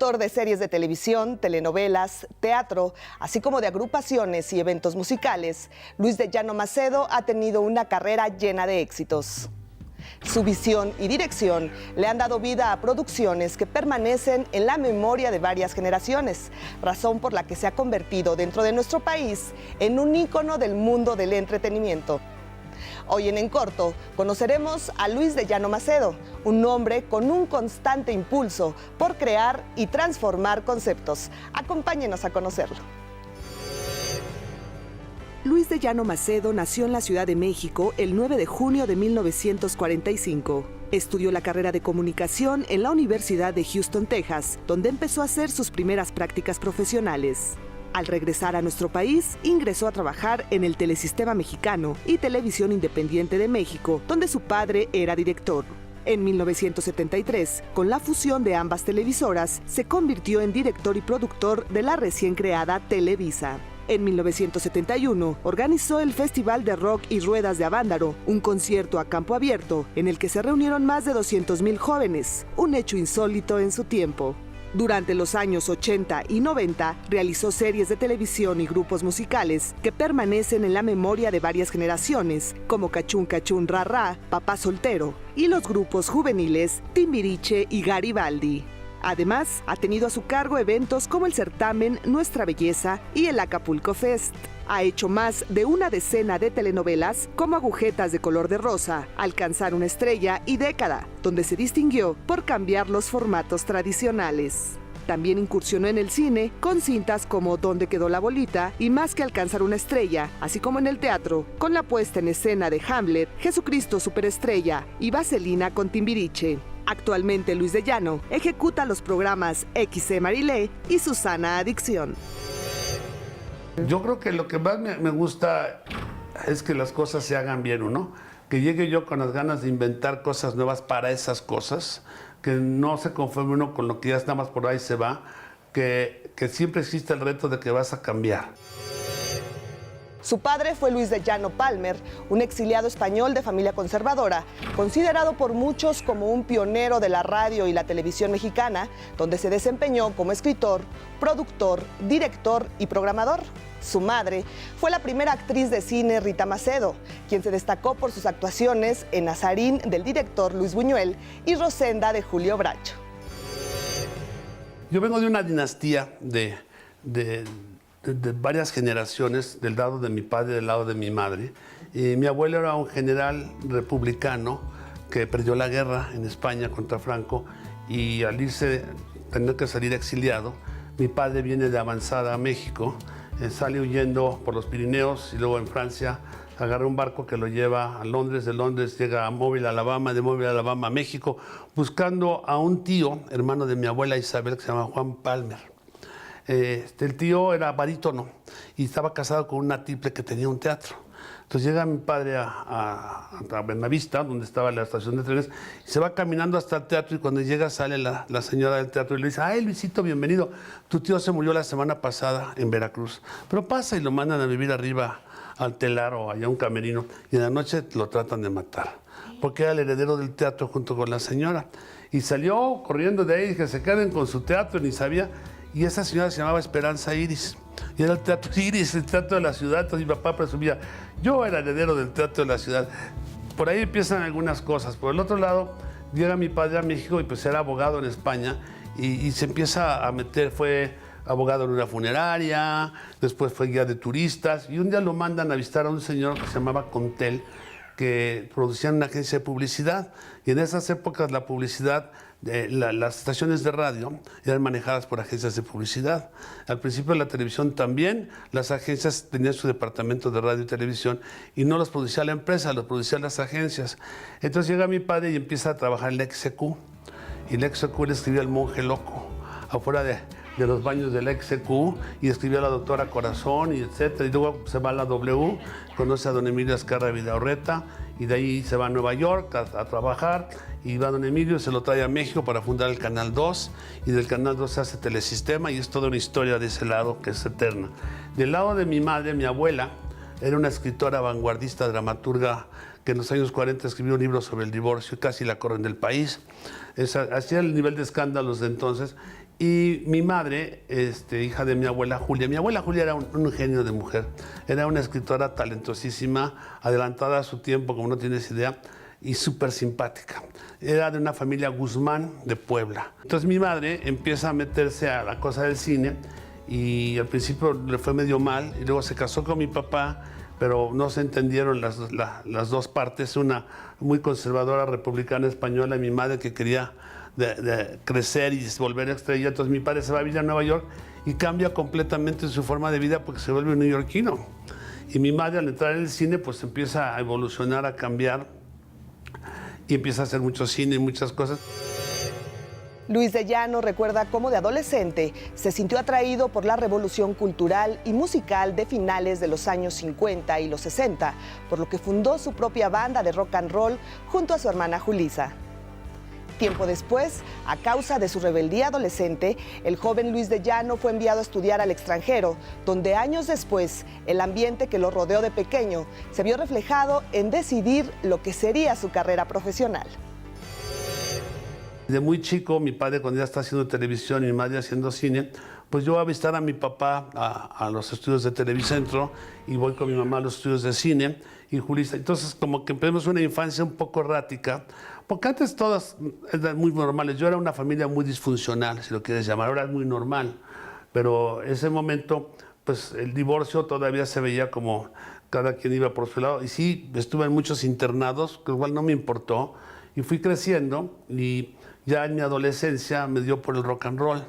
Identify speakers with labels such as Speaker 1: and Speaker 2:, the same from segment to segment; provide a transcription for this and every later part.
Speaker 1: Productor de series de televisión, telenovelas, teatro, así como de agrupaciones y eventos musicales, Luis de Llano Macedo ha tenido una carrera llena de éxitos. Su visión y dirección le han dado vida a producciones que permanecen en la memoria de varias generaciones, razón por la que se ha convertido dentro de nuestro país en un ícono del mundo del entretenimiento. Hoy en Corto conoceremos a Luis de Llano Macedo, un hombre con un constante impulso por crear y transformar conceptos. Acompáñenos a conocerlo. Luis de Llano Macedo nació en la Ciudad de México el 9 de junio de 1945. Estudió la carrera de comunicación en la Universidad de Houston, Texas, donde empezó a hacer sus primeras prácticas profesionales. Al regresar a nuestro país, ingresó a trabajar en el Telesistema Mexicano y Televisión Independiente de México, donde su padre era director. En 1973, con la fusión de ambas televisoras, se convirtió en director y productor de la recién creada Televisa. En 1971, organizó el Festival de Rock y Ruedas de Avándaro, un concierto a campo abierto en el que se reunieron más de 200,000 jóvenes, un hecho insólito en su tiempo. Durante los años 80 y 90, realizó series de televisión y grupos musicales que permanecen en la memoria de varias generaciones, como Cachún Cachún Ra Ra, Papá Soltero, y los grupos juveniles Timbiriche y Garibaldi. Además, ha tenido a su cargo eventos como el certamen Nuestra Belleza y el Acapulco Fest. Ha hecho más de una decena de telenovelas como Agujetas de color de rosa, Alcanzar una estrella y Década, donde se distinguió por cambiar los formatos tradicionales. También incursionó en el cine con cintas como ¿Dónde quedó la bolita? Y Más que alcanzar una estrella, así como en el teatro, con la puesta en escena de Hamlet, Jesucristo Superestrella y Vaselina con Timbiriche. Actualmente Luis de Llano ejecuta los programas XC Marilé y Susana Adicción.
Speaker 2: Yo creo que lo que más me gusta es que las cosas se hagan bien, ¿no? Que llegue yo con las ganas de inventar cosas nuevas para esas cosas, que no se conforme uno con lo que ya está más por ahí se va, que siempre existe el reto de que vas a cambiar.
Speaker 1: Su padre fue Luis de Llano Palmer, un exiliado español de familia conservadora, considerado por muchos como un pionero de la radio y la televisión mexicana, donde se desempeñó como escritor, productor, director y programador. Su madre fue la primera actriz de cine Rita Macedo, quien se destacó por sus actuaciones en Nazarín del director Luis Buñuel y Rosenda de Julio Bracho.
Speaker 2: Yo vengo de una dinastía de varias generaciones, del lado de mi padre y del lado de mi madre. Mi abuelo era un general republicano que perdió la guerra en España contra Franco y al irse, tener que salir exiliado. Mi padre viene de avanzada a México, sale huyendo por los Pirineos y luego en Francia agarra un barco que lo lleva a Londres, de Londres llega a Mobile, Alabama, de Mobile, Alabama a México, buscando a un tío, hermano de mi abuela Isabel, que se llama Juan Palmer. El tío era barítono y estaba casado con una tiple que tenía un teatro. Entonces llega mi padre a Buenavista, donde estaba la estación de trenes, y se va caminando hasta el teatro y cuando llega sale la señora del teatro y le dice: ¡ay, Luisito, bienvenido! Tu tío se murió la semana pasada en Veracruz, pero pasa, y lo mandan a vivir arriba al telar o allá a un camerino y en la noche lo tratan de matar, porque era el heredero del teatro junto con la señora. Y salió corriendo de ahí, que se queden con su teatro, ni sabía. Y esa señora se llamaba Esperanza Iris. Y era el Teatro Iris, el teatro de la ciudad. Entonces mi papá presumía: yo era heredero del teatro de la ciudad. Por ahí empiezan algunas cosas. Por el otro lado, llega mi padre a México y pues era abogado en España. Y se empieza a meter, fue abogado en una funeraria, después fue guía de turistas. Y un día lo mandan a visitar a un señor que se llamaba Contel, que producían una agencia de publicidad. Y en esas épocas la publicidad, las estaciones de radio eran manejadas por agencias de publicidad. Al principio de la televisión también, las agencias tenían su departamento de radio y televisión y no los producía la empresa, los producían las agencias. Entonces llega mi padre y empieza a trabajar en la XQ. Y la XQ le escribía El Monje Loco, afuera de los baños de la XQ, y escribió a la doctora Corazón, y etcétera. Y luego se va a la W, conoce a don Emilio Azcarra Vidaurreta, y de ahí se va a Nueva York a trabajar, y va don Emilio, se lo trae a México para fundar el Canal 2, y del Canal 2 se hace Telesistema, y es toda una historia de ese lado que es eterna. Del lado de mi madre, mi abuela, era una escritora vanguardista, dramaturga, que en los años 40 escribió un libro sobre el divorcio, casi la corren del país. Hacía el nivel de escándalos de entonces, Y mi madre, hija de mi abuela Julia era un genio de mujer. Era una escritora talentosísima, adelantada a su tiempo, como no tienes idea, y súper simpática. Era de una familia Guzmán de Puebla. Entonces mi madre empieza a meterse a la cosa del cine y al principio le fue medio mal y luego se casó con mi papá, pero no se entendieron las dos partes, una muy conservadora republicana española y mi madre que quería de crecer y volver estrella. Entonces mi padre se va a vivir a Nueva York y cambia completamente su forma de vida porque se vuelve un neoyorquino. Y mi madre al entrar en el cine pues empieza a evolucionar, a cambiar y empieza a hacer mucho cine y muchas cosas.
Speaker 1: Luis de Llano recuerda cómo de adolescente se sintió atraído por la revolución cultural y musical de finales de los años 50 y los 60, por lo que fundó su propia banda de rock and roll junto a su hermana Julissa. Tiempo después, a causa de su rebeldía adolescente, el joven Luis de Llano fue enviado a estudiar al extranjero, donde años después, el ambiente que lo rodeó de pequeño se vio reflejado en decidir lo que sería su carrera profesional.
Speaker 2: De muy chico, mi padre cuando ya está haciendo televisión y mi madre haciendo cine, pues yo voy a visitar a mi papá a los estudios de Televicentro y voy con mi mamá a los estudios de cine y Julissa. Entonces como que empezamos una infancia un poco errática, porque antes todas eran muy normales. Yo era una familia muy disfuncional, si lo quieres llamar, ahora es muy normal. Pero ese momento, pues el divorcio todavía se veía como cada quien iba por su lado. Y sí, estuve en muchos internados, que igual no me importó. Y fui creciendo y ya en mi adolescencia me dio por el rock and roll,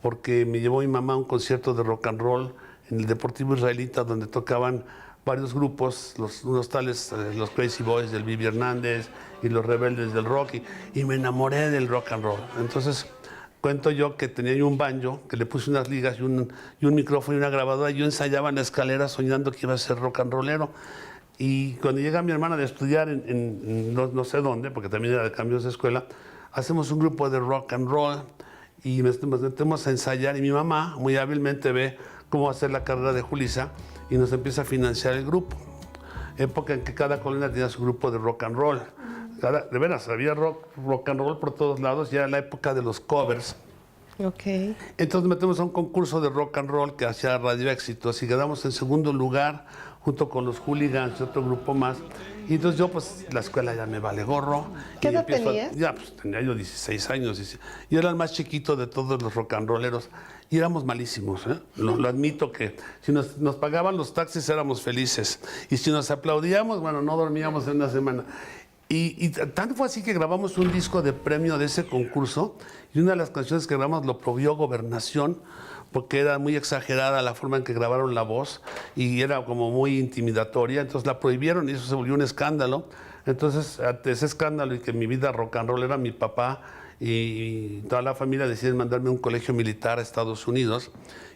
Speaker 2: porque me llevó mi mamá a un concierto de rock and roll en el Deportivo Israelita, donde tocaban varios grupos, unos tales, los Crazy Boys del Vivi Hernández y los Rebeldes del Rock, y me enamoré del rock and roll. Entonces, cuento yo que tenía yo un banjo, que le puse unas ligas y un micrófono y una grabadora, y yo ensayaba en la escalera soñando que iba a ser rock and rollero. Y cuando llega mi hermana de estudiar no sé dónde, porque también era de cambios de escuela, hacemos un grupo de rock and roll y nos metemos a ensayar, y mi mamá muy hábilmente ve cómo hacer la carrera de Julissa y nos empieza a financiar el grupo. Época en que cada colonia tenía su grupo de rock and roll. De veras, había rock and roll por todos lados, ya era la época de los covers.
Speaker 1: Okay.
Speaker 2: Entonces metemos a un concurso de rock and roll que hacía Radio Éxitos y quedamos en segundo lugar junto con los Hooligans y otro grupo más. Y entonces yo, pues, la escuela ya me vale gorro.
Speaker 1: ¿Qué edad tenías?
Speaker 2: Ya, pues, tenía yo 16 años. Yo era el más chiquito de todos los rock and rolleros. Y éramos malísimos, ¿eh? Lo admito que si nos pagaban los taxis éramos felices. Y si nos aplaudíamos, bueno, no dormíamos en una semana. Y tanto fue así que grabamos un disco de premio de ese concurso. Y una de las canciones que grabamos lo prohibió Gobernación, porque era muy exagerada la forma en que grabaron la voz y era como muy intimidatoria, entonces la prohibieron y eso se volvió un escándalo. Entonces, ante ese escándalo y que mi vida rock and roll era mi papá y toda la familia deciden mandarme a un colegio militar a Estados Unidos,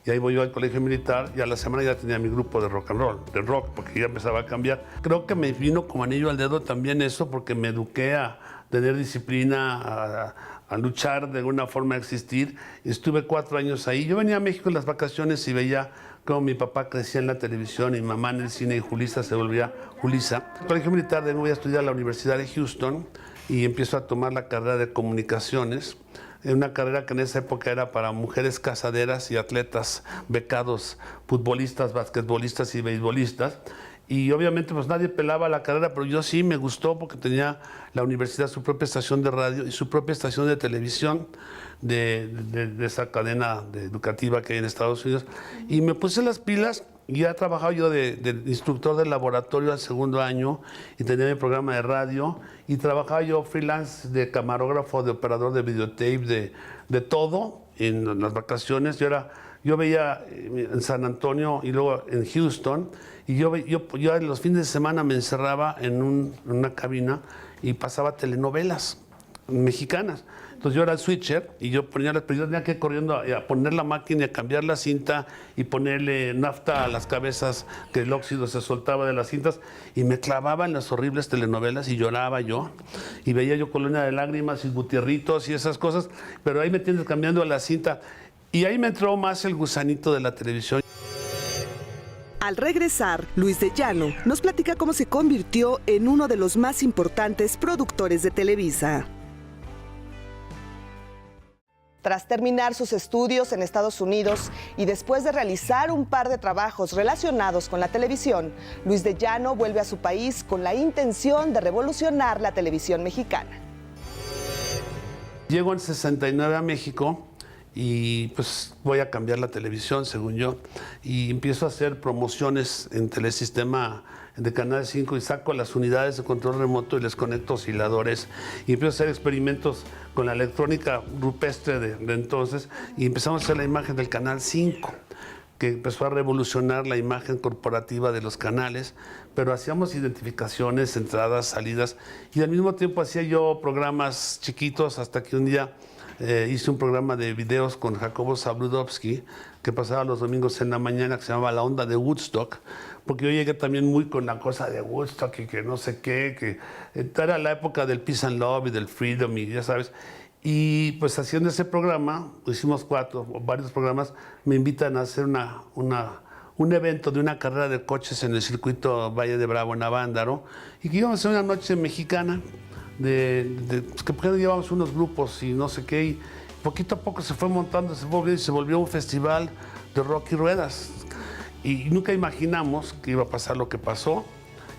Speaker 2: y ahí voy yo al colegio militar y a la semana ya tenía mi grupo de rock and roll, de rock, porque ya empezaba a cambiar. Creo que me vino como anillo al dedo también eso, porque me eduqué a tener disciplina, a luchar de alguna forma a existir. Estuve 4 años ahí. Yo venía a México en las vacaciones y veía cómo mi papá crecía en la televisión y mi mamá en el cine y Julissa se volvía Julissa. En el colegio militar de nuevo voy a estudiar a la Universidad de Houston y empiezo a tomar la carrera de comunicaciones. Una carrera que en esa época era para mujeres casaderas y atletas becados, futbolistas, basquetbolistas y beisbolistas. Y obviamente pues nadie pelaba la carrera, pero yo sí me gustó porque tenía la universidad su propia estación de radio y su propia estación de televisión de esa cadena educativa que hay en Estados Unidos. Y me puse las pilas y ya trabajaba yo de instructor de laboratorio al segundo año y tenía mi programa de radio y trabajaba yo freelance de camarógrafo, de operador de videotape, de todo en las vacaciones. Yo veía en San Antonio y luego en Houston, y yo en los fines de semana me encerraba en una cabina y pasaba telenovelas mexicanas. Entonces yo era el switcher y yo yo tenía que ir corriendo a poner la máquina, a cambiar la cinta y ponerle nafta a las cabezas, que el óxido se soltaba de las cintas, y me clavaba en las horribles telenovelas y lloraba yo. Y veía yo Colonia de Lágrimas y Gutierritos y esas cosas, pero ahí me tienes cambiando la cinta. Y ahí me entró más el gusanito de la televisión.
Speaker 1: Al regresar, Luis de Llano nos platica cómo se convirtió en uno de los más importantes productores de Televisa. Tras terminar sus estudios en Estados Unidos y después de realizar un par de trabajos relacionados con la televisión, Luis de Llano vuelve a su país con la intención de revolucionar la televisión mexicana.
Speaker 2: Llego en 69 a México y pues voy a cambiar la televisión, según yo, y empiezo a hacer promociones en Telesistema de Canal 5 y saco las unidades de control remoto y les conecto osciladores y empiezo a hacer experimentos con la electrónica rupestre de entonces y empezamos a hacer la imagen del Canal 5, que empezó a revolucionar la imagen corporativa de los canales, pero hacíamos identificaciones, entradas, salidas, y al mismo tiempo hacía yo programas chiquitos hasta que un día hice un programa de videos con Jacobo Zabludovsky, que pasaba los domingos en la mañana, que se llamaba La Onda de Woodstock, porque yo llegué también muy con la cosa de Woodstock y que no sé qué, que era la época del Peace and Love y del Freedom y ya sabes. Y pues haciendo ese programa, hicimos varios programas, me invitan a hacer un evento de una carrera de coches en el circuito Valle de Bravo en Avándaro, y que íbamos a hacer una noche mexicana, que porque llevamos unos grupos y no sé qué, y poquito a poco se fue montando, se volvió un festival de rock y ruedas. Y nunca imaginamos que iba a pasar lo que pasó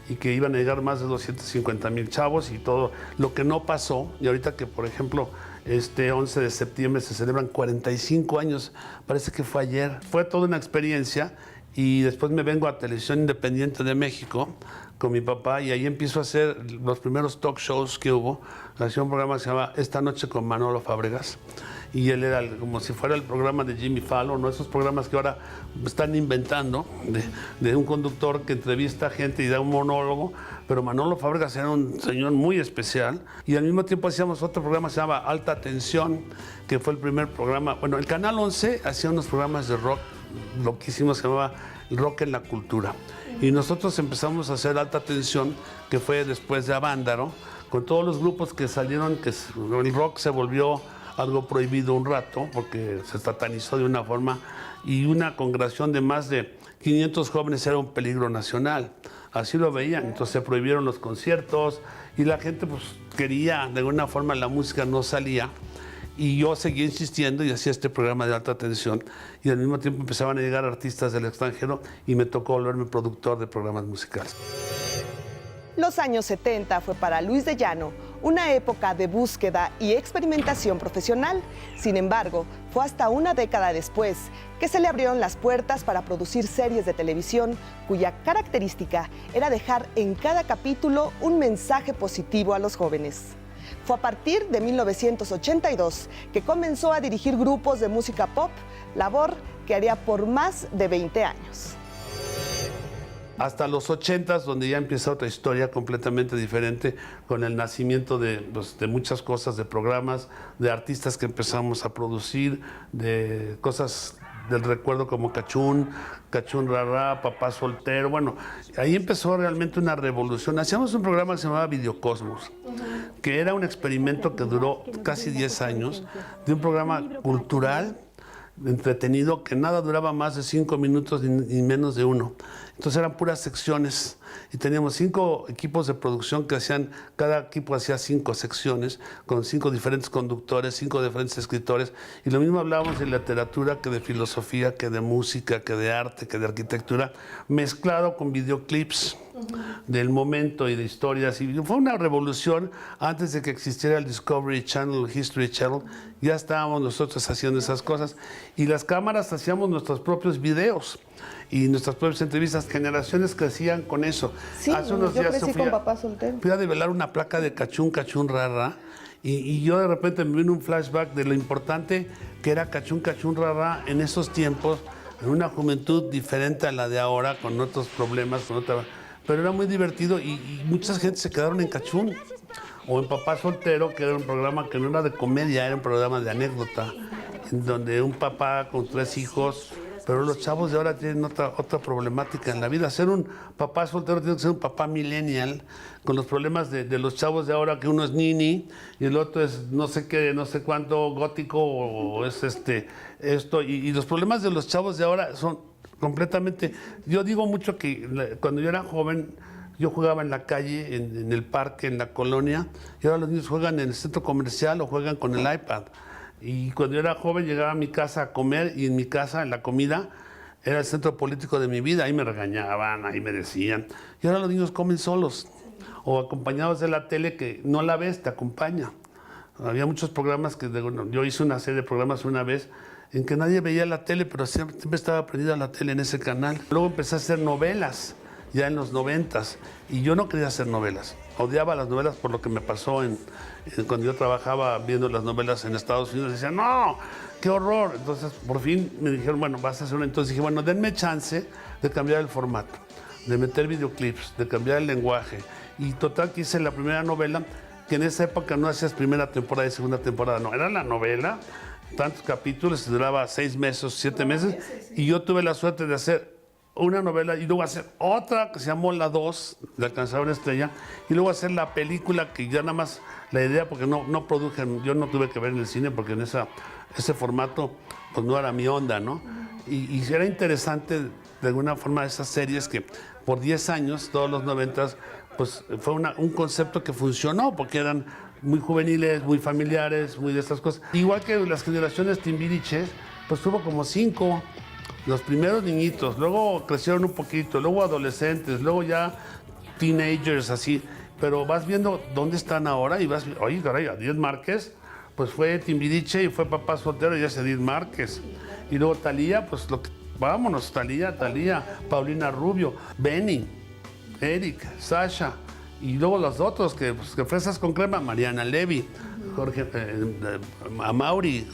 Speaker 2: y que iban a llegar más de 250,000 chavos y todo lo que no pasó. Y ahorita que, por ejemplo, este 11 de septiembre se celebran 45 años, parece que fue ayer. Fue toda una experiencia y después me vengo a Televisión Independiente de México con mi papá y ahí empiezo a hacer los primeros talk shows que hubo. Hacía un programa que se llama Esta Noche con Manolo Fábregas y él era como si fuera el programa de Jimmy Fallon, ¿no? Esos programas que ahora están inventando de un conductor que entrevista a gente y da un monólogo, pero Manolo Fábregas era un señor muy especial y al mismo tiempo hacíamos otro programa que se llama Alta Tensión, que fue el primer programa. Bueno, el Canal 11 hacía unos programas de rock, lo que hicimos se llamaba Rock en la Cultura. Y nosotros empezamos a hacer Alta Tensión, que fue después de Avándaro, con todos los grupos que salieron, que el rock se volvió algo prohibido un rato, porque se satanizó de una forma, y una congregación de más de 500 jóvenes era un peligro nacional. Así lo veían, entonces se prohibieron los conciertos, y la gente pues quería, de alguna forma la música no salía, y yo seguía insistiendo y hacía este programa de Alta Tensión y al mismo tiempo empezaban a llegar artistas del extranjero y me tocó volverme productor de programas musicales.
Speaker 1: Los años 70 fue para Luis de Llano una época de búsqueda y experimentación profesional. Sin embargo, fue hasta una década después que se le abrieron las puertas para producir series de televisión cuya característica era dejar en cada capítulo un mensaje positivo a los jóvenes. Fue a partir de 1982 que comenzó a dirigir grupos de música pop, labor que haría por más de 20 años.
Speaker 2: Hasta los 80s, donde ya empieza otra historia completamente diferente, con el nacimiento de muchas cosas, de programas, de artistas que empezamos a producir, de cosas del recuerdo como Cachún Rarrá, Papá Soltero. Bueno, ahí empezó realmente una revolución. Hacíamos un programa que se llamaba Videocosmos, que era un experimento que duró casi 10 años, de un programa cultural, entretenido, que nada duraba más de 5 minutos ni menos de uno. Entonces eran puras secciones y teníamos 5 equipos de producción que hacían, cada equipo hacía 5 secciones con 5 diferentes conductores, 5 diferentes escritores, y lo mismo hablábamos de literatura que de filosofía, que de música, que de arte, que de arquitectura, mezclado con videoclips del momento y de historias. Y fue una revolución. Antes de que existiera el Discovery Channel, el History Channel, ya estábamos nosotros haciendo esas cosas y las cámaras hacíamos nuestros propios videos y nuestras propias entrevistas. Generaciones crecían con eso.
Speaker 1: Sí,
Speaker 2: hace unos
Speaker 1: yo
Speaker 2: días
Speaker 1: crecí con Papá Soltero.
Speaker 2: Fui a develar una placa de Cachún Rarrá y yo de repente me vino un flashback de lo importante que era Cachún Rarrá en esos tiempos, en una juventud diferente a la de ahora, con otros problemas, pero era muy divertido y mucha gente se quedaron en Cachún o en Papá Soltero, que era un programa que no era de comedia, era un programa de anécdota, en donde un papá con 3 hijos. Pero los chavos de ahora tienen otra problemática en la vida. Ser un papá soltero tiene que ser un papá millennial, con los problemas de los chavos de ahora, que uno es nini y el otro es no sé qué, no sé cuánto gótico, o es esto. Y los problemas de los chavos de ahora son completamente... Yo digo mucho que cuando yo era joven, yo jugaba en la calle, en el parque, en la colonia, y ahora los niños juegan en el centro comercial o juegan con el iPad. Y cuando yo era joven llegaba a mi casa a comer y en mi casa, en la comida, era el centro político de mi vida. Ahí me regañaban, ahí me decían. Y ahora los niños comen solos o acompañados de la tele que no la ves, te acompaña. Había muchos programas que yo hice una serie de programas una vez en que nadie veía la tele, pero siempre estaba prendida la tele en ese canal. Luego empecé a hacer novelas, ya en los 90s, y yo no quería hacer novelas. Odiaba las novelas por lo que me pasó cuando yo trabajaba viendo las novelas en Estados Unidos. Decía, no, qué horror. Entonces, por fin me dijeron, bueno, vas a hacer una. Entonces dije, bueno, denme chance de cambiar el formato, de meter videoclips, de cambiar el lenguaje. Y total que hice la primera novela, que en esa época no hacías primera temporada y segunda temporada, no, era la novela, tantos capítulos, duraba 6 meses, 7 meses, y yo tuve la suerte de hacer una novela y luego hacer otra que se llamó La 2, de Alcanzar una estrella, y luego hacer la película que ya nada más, la idea, porque no produje, yo no tuve que ver en el cine porque en ese formato pues no era mi onda, ¿no? Y era interesante de alguna forma esas series que por 10 años, todos los 90s, pues fue un concepto que funcionó porque eran muy juveniles, muy familiares, muy de estas cosas. Igual que las generaciones Timbiriche, pues tuvo como 5, los primeros niñitos, luego crecieron un poquito, luego adolescentes, luego ya teenagers, así. Pero vas viendo dónde están ahora y vas, oye, caray, Edith Márquez, pues fue Timbiriche y fue papá soltero y ya es Edith Márquez. Y luego Thalía, pues vámonos, Thalía, Paulina Rubio, Benny, Eric, Sasha, y luego los otros, que fresas con crema, Mariana Levy, Jorge, Amaury,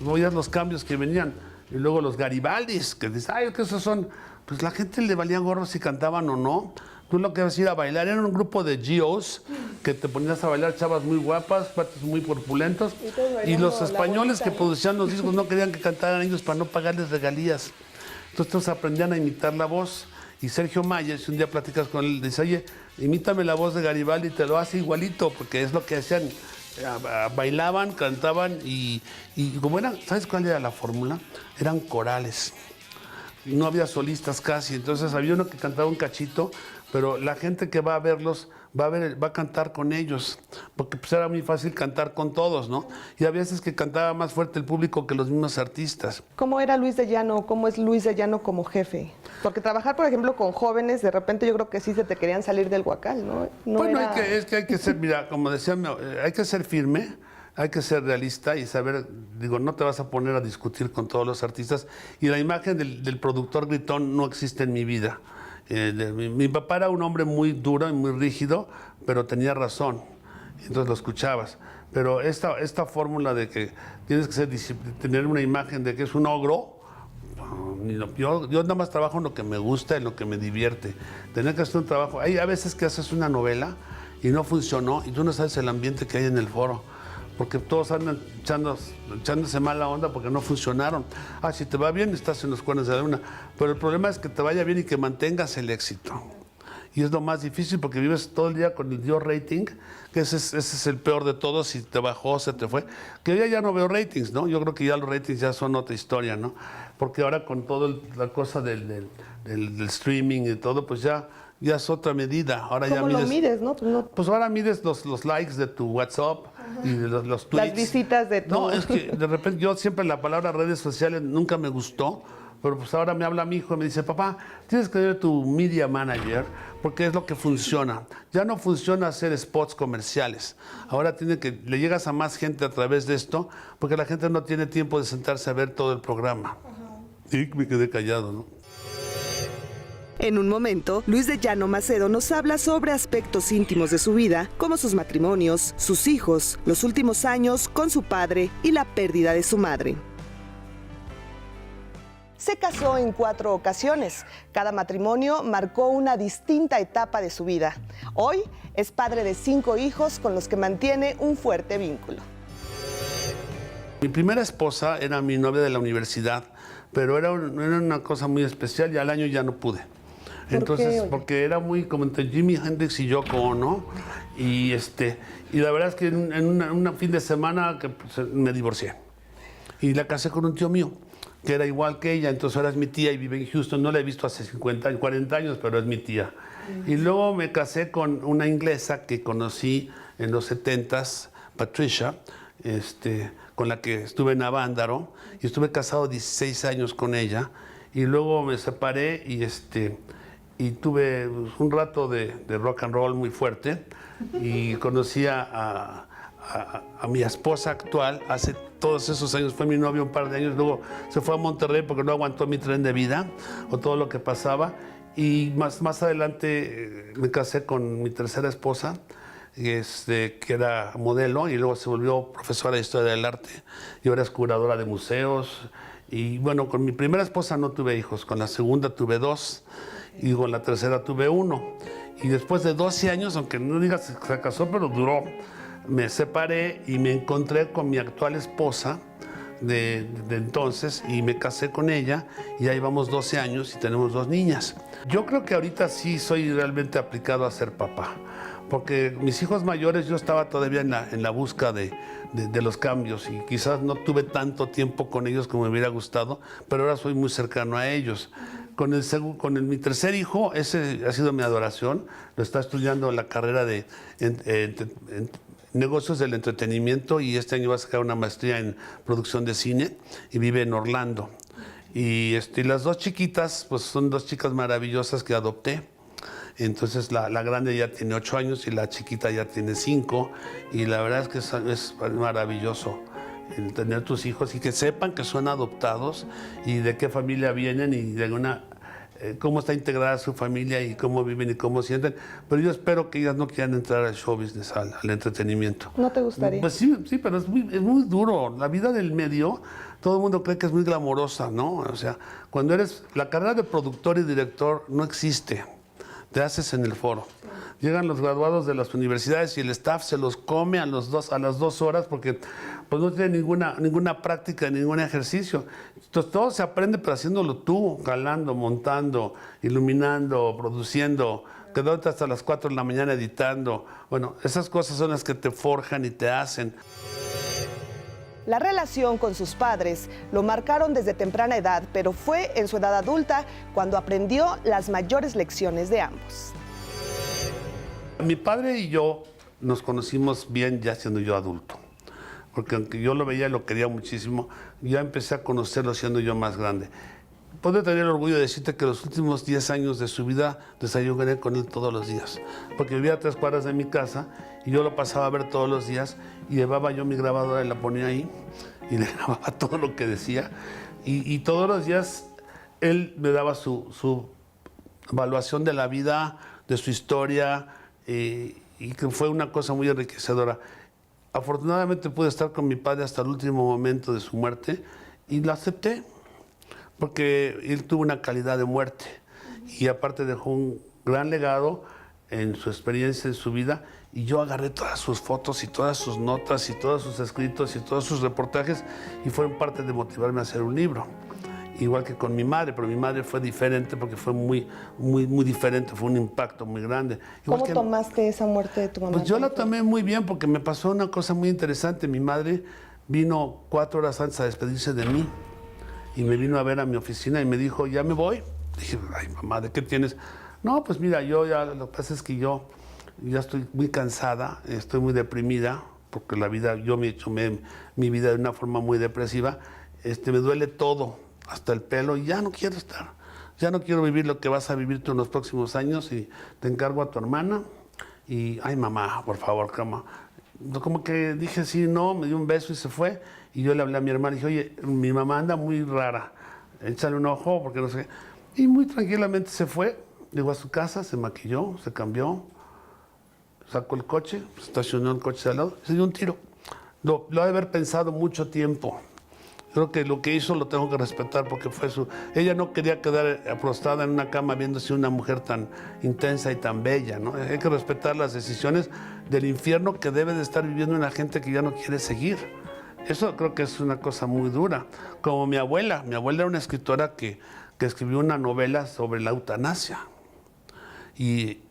Speaker 2: oías los cambios que venían, y luego los Garibaldis, que dices, ay, que esos son, pues la gente le valía gorro si cantaban o no. Tú lo que ibas a ir a bailar, era un grupo de GOs que te ponías a bailar, chavas muy guapas, patos muy corpulentos, y los españoles que producían los discos no querían que cantaran ellos para no pagarles regalías. Entonces aprendían a imitar la voz. Y Sergio Mayer, si un día platicas con él, dice, oye, imítame la voz de Garibaldi, te lo hace igualito, porque es lo que hacían, bailaban, cantaban, y como eran, ¿sabes cuál era la fórmula? Eran corales, no había solistas casi, entonces había uno que cantaba un cachito, pero la gente que va a verlos va a cantar con ellos, porque pues era muy fácil cantar con todos, ¿no? Y a veces que cantaba más fuerte el público que los mismos artistas.
Speaker 1: ¿Cómo era Luis de Llano? ¿Cómo es Luis de Llano como jefe? Porque trabajar, por ejemplo, con jóvenes, de repente yo creo que sí se te querían salir del huacal, ¿no?
Speaker 2: Bueno, es que hay que ser, mira, como decía, hay que ser firme, hay que ser realista y saber, digo, no te vas a poner a discutir con todos los artistas. Y la imagen del productor gritón no existe en mi vida. Mi papá era un hombre muy duro y muy rígido, pero tenía razón, entonces lo escuchabas. Pero esta fórmula de que tienes que tener una imagen de que es un ogro, yo nada más trabajo en lo que me gusta, en lo que me divierte. Tener que hacer un trabajo, hay a veces que haces una novela y no funcionó y tú no sabes el ambiente que hay en el foro, porque todos andan echándose mala onda porque no funcionaron. Ah, si te va bien, estás en los cuernos de la luna. Pero el problema es que te vaya bien y que mantengas el éxito. Y es lo más difícil porque vives todo el día con el dio rating, que ese es el peor de todos, si te bajó, se te fue. Que yo ya no veo ratings, ¿no? Yo creo que ya los ratings ya son otra historia, ¿no? Porque ahora con toda la cosa del streaming y todo, pues ya es otra medida. Ahora
Speaker 1: ¿Cómo
Speaker 2: ya
Speaker 1: lo mides, no?
Speaker 2: Pues ahora mides los likes de tu WhatsApp. Ajá. Y de los tweets.
Speaker 1: Las visitas de tu...
Speaker 2: No, es que de repente yo siempre la palabra redes sociales nunca me gustó, pero pues ahora me habla mi hijo y me dice, papá, tienes que ver tu media manager porque es lo que funciona. Ya no funciona hacer spots comerciales. Ahora le llegas a más gente a través de esto porque la gente no tiene tiempo de sentarse a ver todo el programa. Ajá. Y me quedé callado, ¿no?
Speaker 1: En un momento, Luis de Llano Macedo nos habla sobre aspectos íntimos de su vida, como sus matrimonios, sus hijos, los últimos años con su padre y la pérdida de su madre. Se casó en 4 ocasiones. Cada matrimonio marcó una distinta etapa de su vida. Hoy es padre de 5 hijos con los que mantiene un fuerte vínculo.
Speaker 2: Mi primera esposa era mi novia de la universidad, pero era una cosa muy especial y al año ya no pude. Entonces, porque era muy como entre Jimi Hendrix y Yoko, ¿no? Y la verdad es que en un fin de semana me divorcié. Y la casé con un tío mío, que era igual que ella, entonces ahora es mi tía y vive en Houston. No la he visto hace 40 años, pero es mi tía. Y luego me casé con una inglesa que conocí en los 70s, Patricia, con la que estuve en Avándaro, y estuve casado 16 años con ella, y luego me separé y tuve un rato de rock and roll muy fuerte, y conocí a mi esposa actual hace todos esos años. Fue mi novio un par de años, luego se fue a Monterrey porque no aguantó mi tren de vida o todo lo que pasaba, y más adelante me casé con mi tercera esposa, que era modelo, y luego se volvió profesora de Historia del Arte y ahora es curadora de museos. Y bueno, con mi primera esposa no tuve hijos, con la segunda tuve 2 y con la tercera tuve 1. Y después de 12 años, aunque no digas que se casó, pero duró, me separé y me encontré con mi actual esposa de entonces, y me casé con ella, y ahí vamos 12 años y tenemos 2 niñas. Yo creo que ahorita sí soy realmente aplicado a ser papá, porque mis hijos mayores yo estaba todavía en la busca de los cambios, y quizás no tuve tanto tiempo con ellos como me hubiera gustado, pero ahora soy muy cercano a ellos. Mi tercer hijo, ese ha sido mi adoración, lo está estudiando en la carrera de negocios del entretenimiento, y este año va a sacar una maestría en producción de cine, y vive en Orlando. Y las 2 chiquitas, pues son 2 chicas maravillosas que adopté. Entonces la grande ya tiene 8 años y la chiquita ya tiene 5, y la verdad es que es maravilloso el tener tus hijos y que sepan que son adoptados y de qué familia vienen, y de cómo está integrada su familia y cómo viven y cómo sienten. Pero yo espero que ellas no quieran entrar al show business, al entretenimiento.
Speaker 1: ¿No te gustaría?
Speaker 2: Pues sí, pero es muy duro. La vida del medio, todo el mundo cree que es muy glamorosa, ¿no? O sea, la carrera de productor y director no existe. Te haces en el foro. Llegan los graduados de las universidades y el staff se los come a las 2 horas porque pues no tiene ninguna práctica, ningún ejercicio. Entonces todo se aprende, pero haciéndolo tú, calando, montando, iluminando, produciendo, quedándote hasta las 4 de la mañana editando. Bueno, esas cosas son las que te forjan y te hacen.
Speaker 1: La relación con sus padres lo marcaron desde temprana edad, pero fue en su edad adulta cuando aprendió las mayores lecciones de ambos.
Speaker 2: Mi padre y yo nos conocimos bien ya siendo yo adulto, porque aunque yo lo veía y lo quería muchísimo, ya empecé a conocerlo siendo yo más grande. Puedo tener el orgullo de decirte que los últimos 10 años de su vida desayuné con él todos los días, porque vivía a 3 cuadras de mi casa y yo lo pasaba a ver todos los días, y llevaba yo mi grabadora y la ponía ahí y le grababa todo lo que decía, y todos los días él me daba su evaluación de la vida, de su historia, y que fue una cosa muy enriquecedora. Afortunadamente pude estar con mi padre hasta el último momento de su muerte y la acepté, porque él tuvo una calidad de muerte y aparte dejó un gran legado en su experiencia, en su vida, y yo agarré todas sus fotos y todas sus notas y todos sus escritos y todos sus reportajes, y fueron parte de motivarme a hacer un libro. Igual que con mi madre, pero mi madre fue diferente porque fue muy diferente, fue un impacto muy grande.
Speaker 1: ¿Cómo tomaste esa muerte de tu mamá?
Speaker 2: Pues yo la tomé muy bien porque me pasó una cosa muy interesante. Mi madre vino 4 horas antes a despedirse de mí y me vino a ver a mi oficina y me dijo, ¿ya me voy? Dije, ay mamá, ¿de qué tienes? No, pues mira, lo que pasa es que yo ya estoy muy cansada, estoy muy deprimida, porque yo me he hecho mi vida de una forma muy depresiva, me duele todo, hasta el pelo, y ya no quiero estar, ya no quiero vivir lo que vas a vivir tú en los próximos años, y te encargo a tu hermana, y, ay mamá, por favor, como que dije sí, no, me dio un beso y se fue, y yo le hablé a mi hermana y dije, oye, mi mamá anda muy rara, échale un ojo, porque no sé qué, y muy tranquilamente se fue, llegó a su casa, se maquilló, se cambió, sacó el coche, estacionó el coche de al lado, se dio un tiro. Lo ha de haber pensado mucho tiempo. Creo que lo que hizo lo tengo que respetar porque fue ella no quería quedar apostada en una cama viéndose una mujer tan intensa y tan bella, ¿no? Hay que respetar las decisiones del infierno que debe de estar viviendo una gente que ya no quiere seguir. Eso creo que es una cosa muy dura. Como mi abuela era una escritora que escribió una novela sobre la eutanasia. Y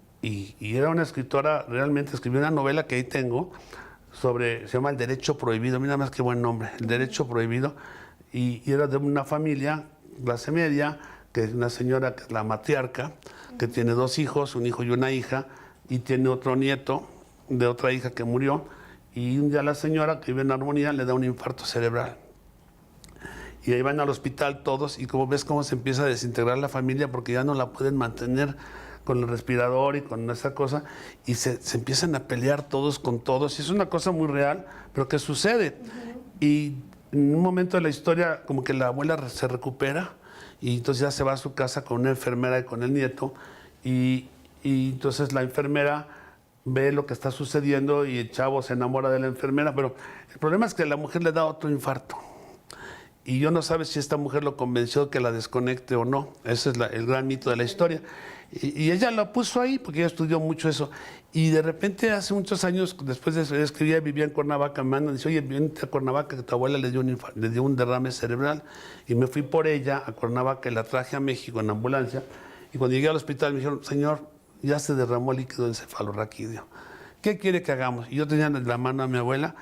Speaker 2: era una escritora, realmente escribió una novela que ahí tengo, se llama El Derecho Prohibido, mira más qué buen nombre, El Derecho Prohibido, y era de una familia, clase media, que es una señora que es la matriarca, que tiene 2 hijos, un hijo y una hija, y tiene otro nieto de otra hija que murió, y un día la señora que vive en Armonía le da un infarto cerebral. Y ahí van al hospital todos y como ves cómo se empieza a desintegrar la familia porque ya no la pueden mantener con el respirador y con esa cosa y se empiezan a pelear todos con todos. Y es una cosa muy real, pero que sucede. Y en un momento de la historia como que la abuela se recupera y entonces ya se va a su casa con una enfermera y con el nieto y entonces la enfermera ve lo que está sucediendo y el chavo se enamora de la enfermera, pero el problema es que la mujer le da otro infarto. Y yo no sabe si esta mujer lo convenció que la desconecte o no. Ese es el gran mito de la historia. Y ella lo puso ahí porque ella estudió mucho eso. Y de repente, hace muchos años, después de eso, escribía, vivía en Cuernavaca, me mandan, dice, oye, vente a Cuernavaca que tu abuela le dio un derrame cerebral. Y me fui por ella a Cuernavaca y la traje a México en ambulancia. Y cuando llegué al hospital me dijeron, señor, ya se derramó líquido encefalorraquídeo. ¿Qué quiere que hagamos? Y yo tenía en la mano a mi abuela.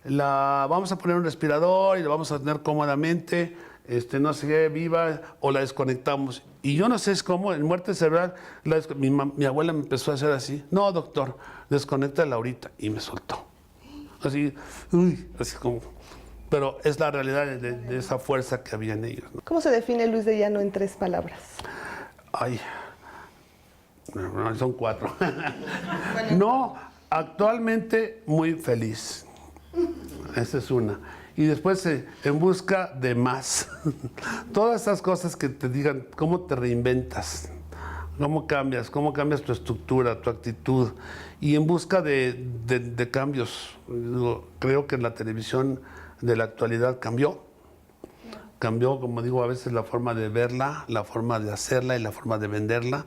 Speaker 2: La vamos a poner un respirador y la vamos a tener cómodamente, no sé qué, viva, o la desconectamos. Y yo no sé es cómo, en muerte cerebral, mi abuela me empezó a hacer así. No, doctor, desconéctala ahorita. Y me soltó. Así, así como... Pero es la realidad de esa fuerza que había en ellos, ¿no?
Speaker 1: ¿Cómo se define Luis de Llano en 3 palabras?
Speaker 2: Ay, no, son 4. No, actualmente muy feliz. Esa es una. Y después en busca de más. Todas esas cosas que te digan cómo te reinventas, cómo cambias tu estructura, tu actitud. Y en busca de cambios. Creo que la televisión de la actualidad cambió. Cambió, como digo, a veces la forma de verla, la forma de hacerla y la forma de venderla.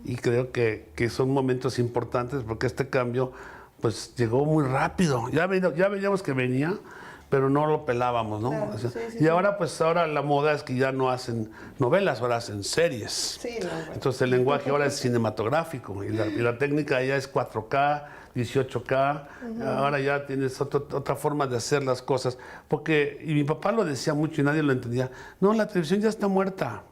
Speaker 2: Y creo que son momentos importantes porque este cambio pues llegó muy rápido. Ya veíamos que venía, pero no lo pelábamos, ¿no?
Speaker 1: Claro,
Speaker 2: O sea,
Speaker 1: sí,
Speaker 2: y ahora, pues ahora la moda es que ya no hacen novelas, ahora hacen series.
Speaker 1: Sí, no, bueno.
Speaker 2: Entonces el lenguaje ahora es cinematográfico y la técnica ya es 4K, 18K. Ahora ya tienes otra forma de hacer las cosas. Y mi papá lo decía mucho y nadie lo entendía. No, la televisión ya está muerta.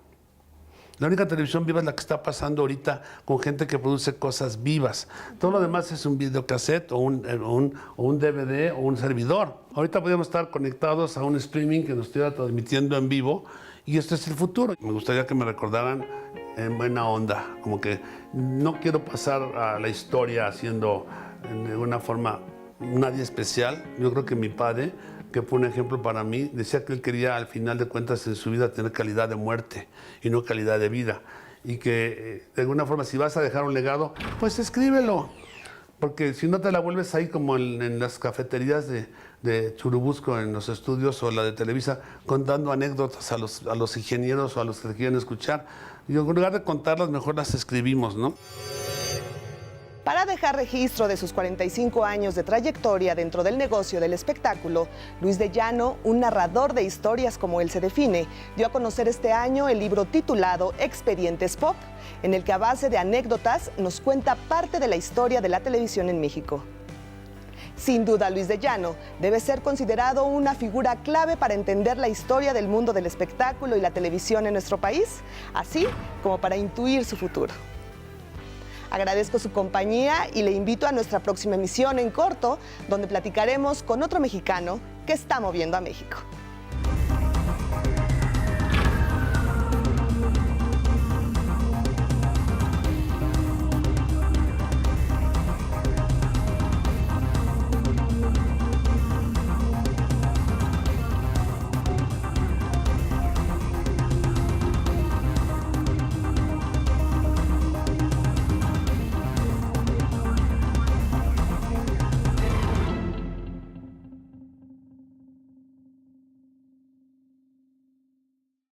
Speaker 2: La única televisión viva es la que está pasando ahorita con gente que produce cosas vivas. Todo lo demás es un videocassette o un DVD o un servidor. Ahorita podríamos estar conectados a un streaming que nos estuviera transmitiendo en vivo y esto es el futuro. Me gustaría que me recordaran en buena onda, como que no quiero pasar a la historia haciendo de una forma nadie especial. Yo creo que mi padre, que fue un ejemplo para mí, decía que él quería al final de cuentas en su vida tener calidad de muerte y no calidad de vida. Y que de alguna forma si vas a dejar un legado, pues escríbelo. Porque si no te la vuelves ahí como en las cafeterías de Churubusco en los estudios o la de Televisa, contando anécdotas a los ingenieros o a los que te quieren escuchar. Y en lugar de contarlas, mejor las escribimos, ¿no?
Speaker 1: Para dejar registro de sus 45 años de trayectoria dentro del negocio del espectáculo, Luis de Llano, un narrador de historias como él se define, dio a conocer este año el libro titulado Expedientes Pop, en el que a base de anécdotas nos cuenta parte de la historia de la televisión en México. Sin duda, Luis de Llano debe ser considerado una figura clave para entender la historia del mundo del espectáculo y la televisión en nuestro país, así como para intuir su futuro. Agradezco su compañía y le invito a nuestra próxima emisión en corto, donde platicaremos con otro mexicano que está moviendo a México.